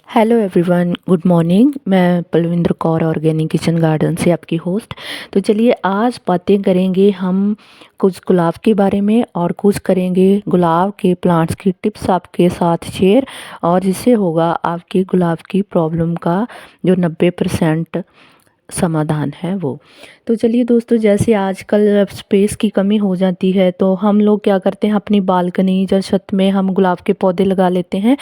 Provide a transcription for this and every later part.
Hello everyone, good morning. मैं Palwinder Kaur organic kitchen garden से आपकी होस्ट। तो चलिए आज बातें करेंगे हम कुछ गुलाब के बारे में और कुछ करेंगे गुलाब के प्लांट्स की टिप्स आपके साथ शेयर, और जिससे होगा आपकी गुलाब की प्रॉब्लम का जो 90% समाधान है वो। तो चलिए दोस्तों, जैसे आजकल स्पेस की कमी हो जाती है तो हम लोग क्या करते हैं, अपनी बालकनी या छत में हम गुलाब के पौधे लगा लेते हैं।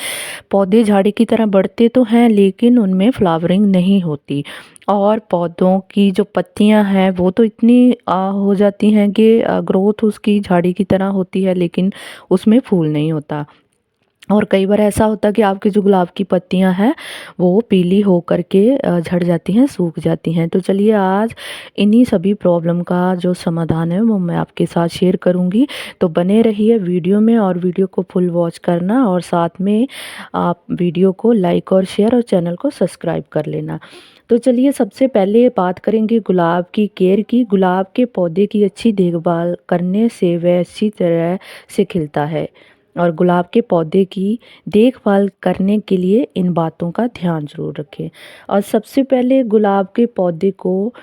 पौधे झाड़ी की तरह बढ़ते तो हैं लेकिन उनमें फ्लावरिंग नहीं होती, और पौधों की जो पत्तियां हैं वो तो इतनी हो जाती हैं कि ग्रोथ उसकी झाड़ी की तरह होती है लेकिन उसमें फूल नहीं होता। और कई बार ऐसा होता है कि आपकी जो गुलाब की पत्तियां हैं वो पीली हो करके झड़ जाती हैं, सूख जाती हैं। तो चलिए आज इन्हीं सभी प्रॉब्लम का जो समाधान है वो मैं आपके साथ शेयर करूंगी। तो बने रहिए वीडियो में और वीडियो को फुल वॉच करना, और साथ में आप वीडियो को लाइक और शेयर और चैनल को सब्सक्राइब कर लेना। तो चलिए सबसे पहले बात करेंगे गुलाब की केयर की। गुलाब के पौधे की अच्छी देखभाल करने से वह अच्छी तरह से खिलता है, और गुलाब के पौधे की देखभाल करने के लिए इन बातों का ध्यान जरूर रखें। और सबसे पहले गुलाब के पौधे को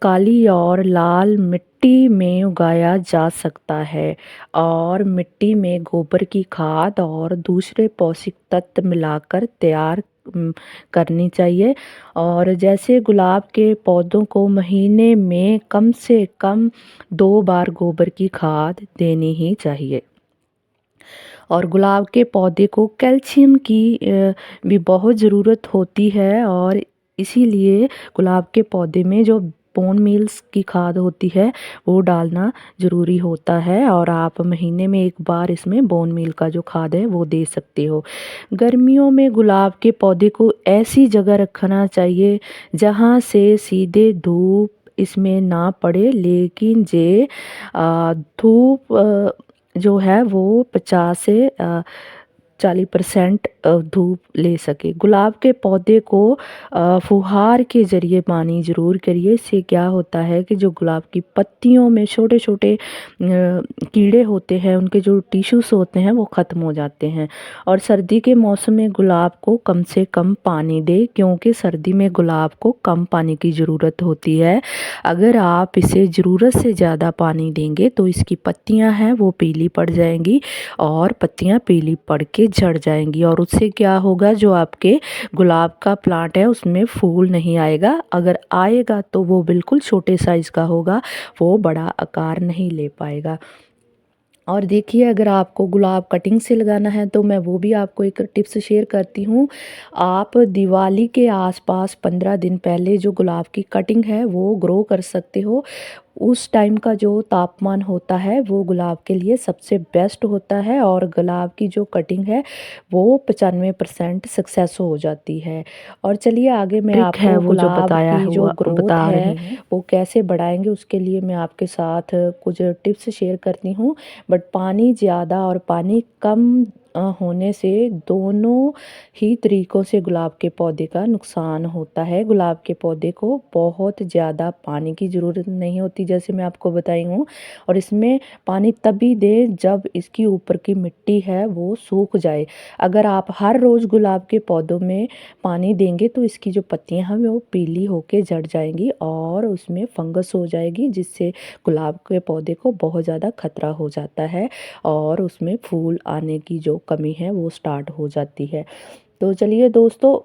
काली और लाल मिट्टी में उगाया जा सकता है, और मिट्टी में गोबर की खाद और दूसरे पौष्टिक तत्व मिलाकर तैयार करनी चाहिए। और जैसे गुलाब के पौधों को महीने में कम से कम 2 बार गोबर की खाद देनी ही चाहिए। और गुलाब के पौधे को कैल्शियम की भी बहुत ज़रूरत होती है, और इसीलिए गुलाब के पौधे में जो बोन मील्स की खाद होती है वो डालना ज़रूरी होता है, और आप महीने में 1 बार इसमें बोन मील का जो खाद है वो दे सकते हो। गर्मियों में गुलाब के पौधे को ऐसी जगह रखना चाहिए जहाँ से सीधे धूप इसमें ना पड़े, लेकिन जे धूप जो है वो 50 से 40% धूप ले सके। गुलाब के पौधे को फुहार के ज़रिए पानी ज़रूर करिए। इससे क्या होता है कि जो गुलाब की पत्तियों में छोटे छोटे कीड़े होते हैं, उनके जो टिश्यूज़ होते हैं वो ख़त्म हो जाते हैं। और सर्दी के मौसम में गुलाब को कम से कम पानी दे, क्योंकि सर्दी में गुलाब को कम पानी की ज़रूरत होती है। अगर आप इसे ज़रूरत से ज़्यादा पानी देंगे तो इसकी पत्तियां हैं वो पीली पड़ जाएंगी, और पत्तियां पीली पड़ के झड़ जाएंगी, और उससे क्या होगा, जो आपके गुलाब का प्लांट है उसमें फूल नहीं आएगा। अगर आएगा तो वो बिल्कुल छोटे साइज़ का होगा, वो बड़ा आकार नहीं ले पाएगा। और देखिए, अगर आपको गुलाब कटिंग से लगाना है तो मैं वो भी आपको एक टिप्स शेयर करती हूँ। आप दिवाली के आसपास 15 दिन पहले जो गुलाब की कटिंग है वो ग्रो कर सकते हो। उस टाइम का जो तापमान होता है वो गुलाब के लिए सबसे बेस्ट होता है, और गुलाब की जो कटिंग है वो 95% सक्सेस हो जाती है। और चलिए आगे मैं ट्रिक है आपको वो जो गुलाब बताया की जो हुआ ग्रोथ बता है रही हैं। वो कैसे बढ़ाएंगे उसके लिए मैं आपके साथ कुछ टिप्स शेयर करती हूँ। बट पानी ज़्यादा और पानी कम होने से दोनों ही तरीक़ों से गुलाब के पौधे का नुकसान होता है। गुलाब के पौधे को बहुत ज़्यादा पानी की ज़रूरत नहीं होती, जैसे मैं आपको बताई हूँ। और इसमें पानी तभी दे जब इसकी ऊपर की मिट्टी है वो सूख जाए। अगर आप हर रोज़ गुलाब के पौधों में पानी देंगे तो इसकी जो पत्तियां हैं वो पीली होके झड़ जाएंगी, और उसमें फंगस हो जाएगी, जिससे गुलाब के पौधे को बहुत ज़्यादा खतरा हो जाता है, और उसमें फूल आने की जो कमी है वो स्टार्ट हो जाती है। तो चलिए दोस्तों,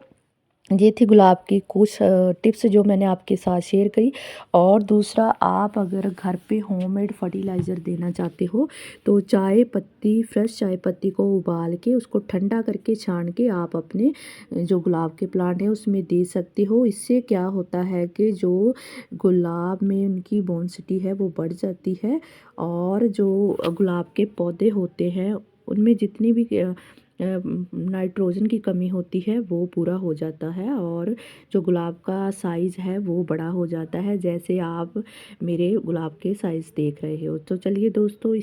ये थी गुलाब की कुछ टिप्स जो मैंने आपके साथ शेयर करी। और दूसरा, आप अगर घर पे होममेड फर्टिलाइज़र देना चाहते हो तो चाय पत्ती, फ्रेश चाय पत्ती को उबाल के उसको ठंडा करके छान के आप अपने जो गुलाब के प्लांट है उसमें दे सकते हो। इससे क्या होता है कि जो गुलाब में उनकी बोनसिटी है वो बढ़ जाती है, और जो गुलाब के पौधे होते हैं उनमें जितनी भी नाइट्रोजन की कमी होती है वो पूरा हो जाता है, और जो गुलाब का साइज़ है वो बड़ा हो जाता है, जैसे आप मेरे गुलाब के साइज़ देख रहे हो। तो चलिए दोस्तों,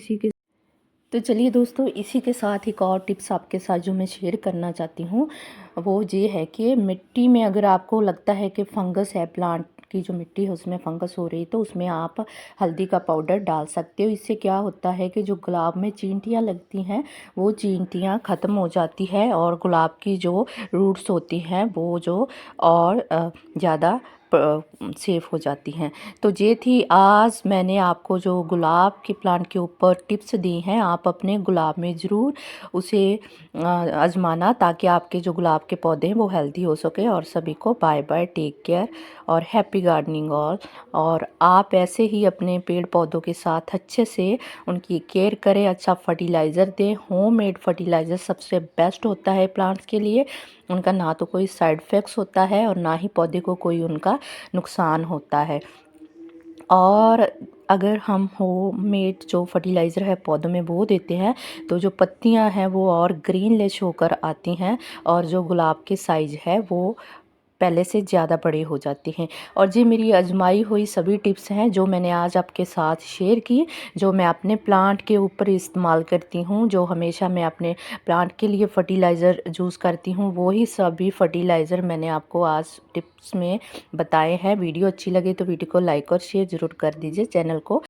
इसी के साथ एक और टिप्स आपके साथ जो मैं शेयर करना चाहती हूँ वो ये है कि मिट्टी में अगर आपको लगता है कि फंगस है प्लांट की जो मिट्टी है उसमें फंगस हो रही, तो उसमें आप हल्दी का पाउडर डाल सकते हो। इससे क्या होता है कि जो गुलाब में चींटियाँ लगती हैं वो चींटियाँ ख़त्म हो जाती है और गुलाब की जो रूट्स होती हैं वो जो और ज़्यादा सेफ हो जाती हैं। तो ये थी आज मैंने आपको जो गुलाब के प्लांट के ऊपर टिप्स दी हैं, आप अपने गुलाब में ज़रूर उसे आजमाना, ताकि आपके जो गुलाब के पौधे हैं वो हेल्दी हो सके। और सभी को बाय बाय, टेक केयर और हैप्पी गार्डनिंग ऑल। और आप ऐसे ही अपने पेड़ पौधों के साथ अच्छे से उनकी केयर करें, अच्छा फर्टिलाइज़र दें। होममेड फर्टिलाइज़र सबसे बेस्ट होता है प्लांट्स के लिए। उनका ना तो कोई साइड इफ़ेक्ट्स होता है और ना ही पौधे को कोई उनका नुकसान होता है। और अगर हम होममेड जो फर्टिलाइज़र है पौधों में वो देते हैं तो जो पत्तियां हैं वो और ग्रीनलिश होकर आती हैं और जो गुलाब के साइज़ है वो पहले से ज़्यादा बड़े हो जाते हैं। और ये मेरी आजमाई हुई सभी टिप्स हैं जो मैंने आज आपके साथ शेयर की, जो मैं अपने प्लांट के ऊपर इस्तेमाल करती हूँ, जो हमेशा मैं अपने प्लांट के लिए फर्टिलाइज़र यूज़ करती हूँ, वही सभी फर्टिलाइज़र मैंने आपको आज टिप्स में बताए हैं। वीडियो अच्छी लगे तो वीडियो को लाइक और शेयर ज़रूर कर दीजिए, चैनल को